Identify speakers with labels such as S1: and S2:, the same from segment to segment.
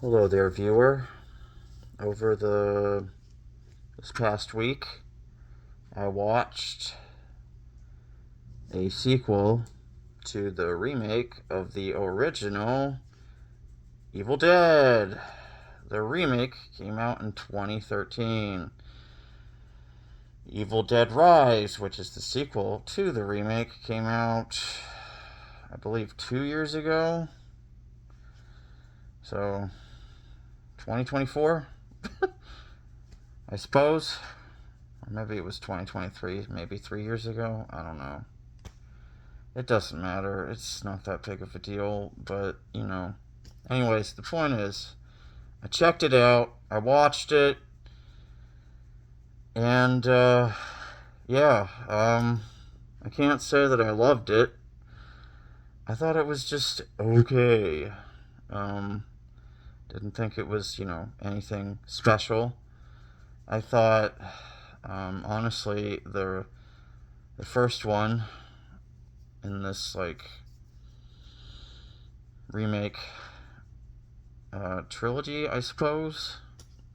S1: Hello there, viewer. Over this past week, I watched a sequel to the remake of the original Evil Dead. The remake came out in 2013. Evil Dead Rise, which is the sequel to the remake, came out, I believe, 2 years ago. So, 2024, I suppose. Or maybe it was 2023, maybe 3 years ago. I don't know. It doesn't matter. It's not that big of a deal, but, Anyways, the point is, I checked it out, I watched it, and, yeah, I can't say that I loved it. I thought it was just okay. Um, didn't think it was, anything special. I thought, honestly, the first one in this, like, remake trilogy, I suppose,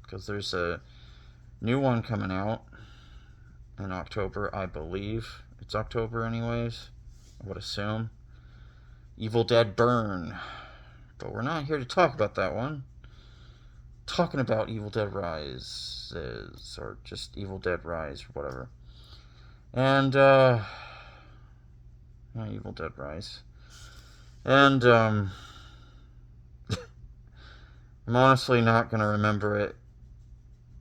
S1: because there's a new one coming out in October, I believe. It's October, anyways, I would assume. Evil Dead Burn. But we're not here to talk about that one. Talking about Evil Dead Rises, or just Evil Dead Rise, or whatever. And, Evil Dead Rise. And, I'm honestly not gonna remember it.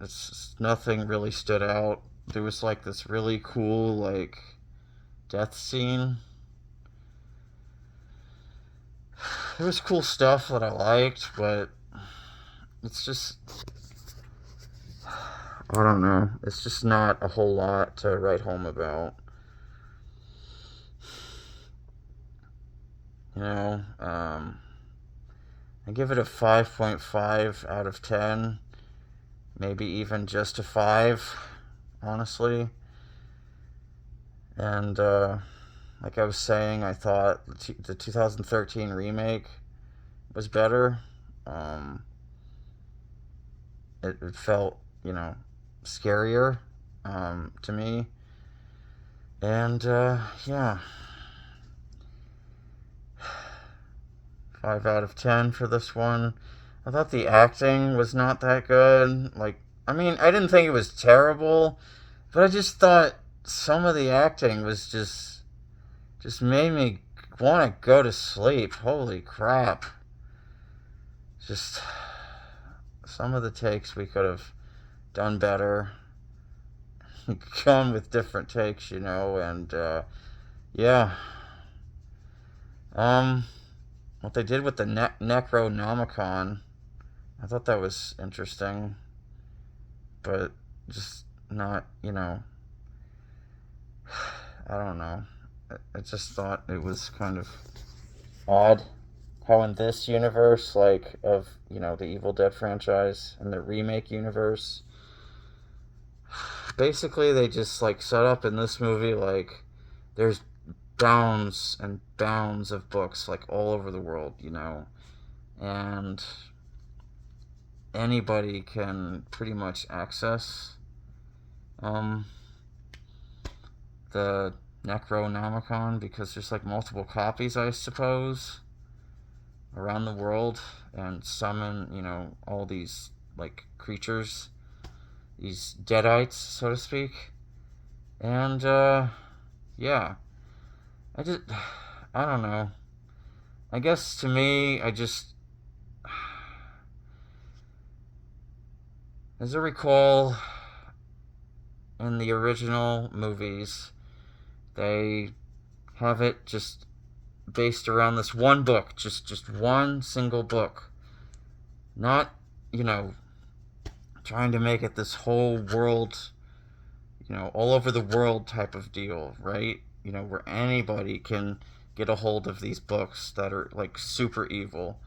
S1: It's nothing really stood out. There was like this really cool like death scene. There was cool stuff that I liked, but it's just I don't know. It's just not a whole lot to write home about. You know, I give it a 5.5 out of 10. Maybe even just a 5, honestly. And, like I was saying, I thought the 2013 remake was better. Um, it felt, scarier to me. And, yeah, 5 out of 10 for this one. I thought the acting was not that good. Like, I mean, I didn't think it was terrible, but I just thought some of the acting was just made me want to go to sleep. Holy crap. Just some of the takes we could have done better. Gone with different takes, and yeah. Um, what they did with the Necronomicon, I thought that was interesting, but just not, I don't know. I just thought it was kind of odd how in this universe, like, of, the Evil Dead franchise and the remake universe, basically they just, like, set up in this movie, like, there's bounds and bounds of books, like, all over the world, and anybody can pretty much access um, the Necronomicon because there's like multiple copies, I suppose, around the world, and summon, all these like creatures, these deadites, so to speak. And yeah, I just I don't know. I guess to me, as I recall, in the original movies, they have it just based around this one book, just one single book. Not, you know, trying to make it this whole world, all over the world type of deal, right? Where anybody can get a hold of these books that are like super evil.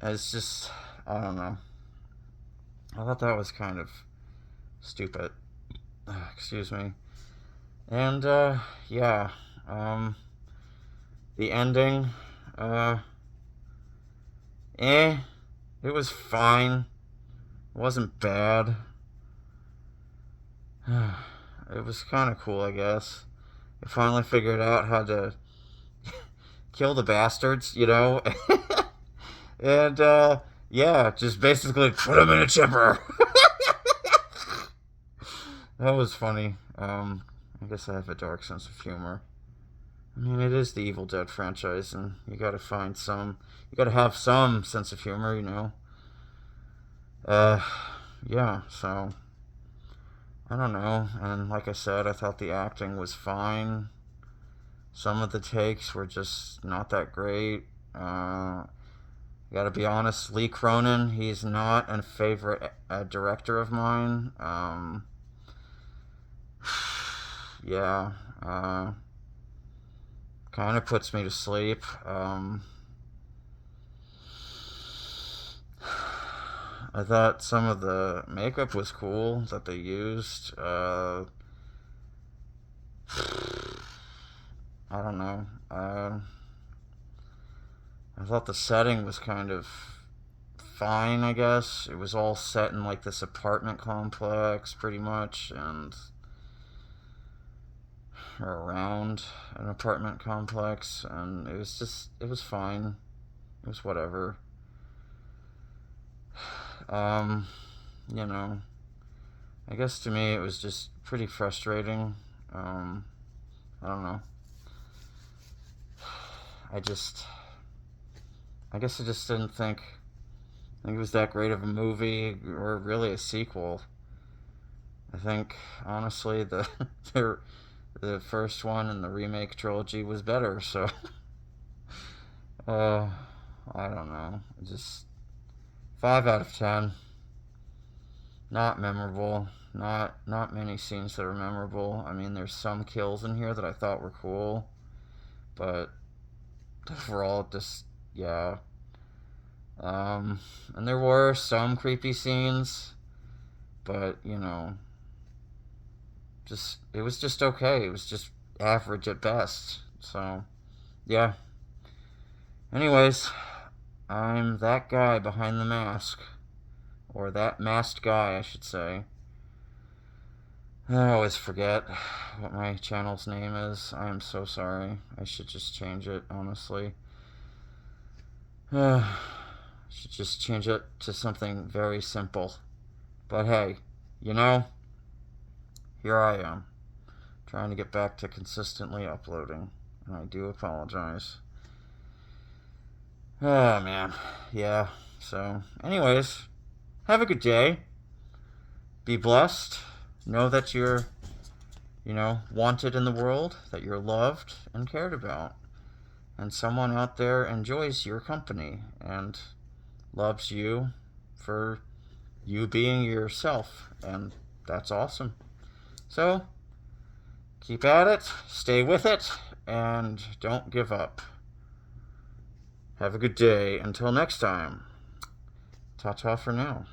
S1: It's just, I don't know. I thought that was kind of stupid. Excuse me. And, yeah. Um, the ending, uh, eh. It was fine. It wasn't bad. It was kind of cool, I guess. I finally figured out how to kill the bastards, you know? And, yeah, just basically put them in a chipper. That was funny. I guess I have a dark sense of humor. I mean, it is the Evil Dead franchise, and you gotta find some. You gotta have some sense of humor, you know? Uh, yeah, so. I don't know. And like I said, I thought the acting was fine. Some of the takes were just not that great. Gotta be honest, Lee Cronin, he's not a favorite director of mine. Yeah, kind of puts me to sleep. I thought some of the makeup was cool that they used. I don't know. I thought the setting was kind of fine, I guess. It was all set in like this apartment complex, pretty much, and or around an apartment complex, and it was fine. It was whatever. Um, you know, I guess to me it was just pretty frustrating. I don't know. I just, I guess I just didn't think it was that great of a movie or really a sequel. I think honestly the the first one and the remake trilogy was better. So, uh, I don't know. Just 5 out of 10. Not memorable. Not many scenes that are memorable. I mean, there's some kills in here that I thought were cool, but overall, just yeah. And there were some creepy scenes, but you know, just it was just okay. It was just average at best. So yeah. Anyways, I'm that guy behind the mask, or that masked guy, I should say. I always forget what my channel's name is. I am so sorry. I should just change it, honestly. Should just change it to something very simple. But hey, you know, here I am, trying to get back to consistently uploading. And I do apologize. Oh, man. Yeah. So, anyways, have a good day. Be blessed. Know that you're, wanted in the world, that you're loved and cared about. And someone out there enjoys your company and loves you for you being yourself. And that's awesome. So, keep at it, stay with it, and don't give up. Have a good day. Until next time. Ta-ta for now.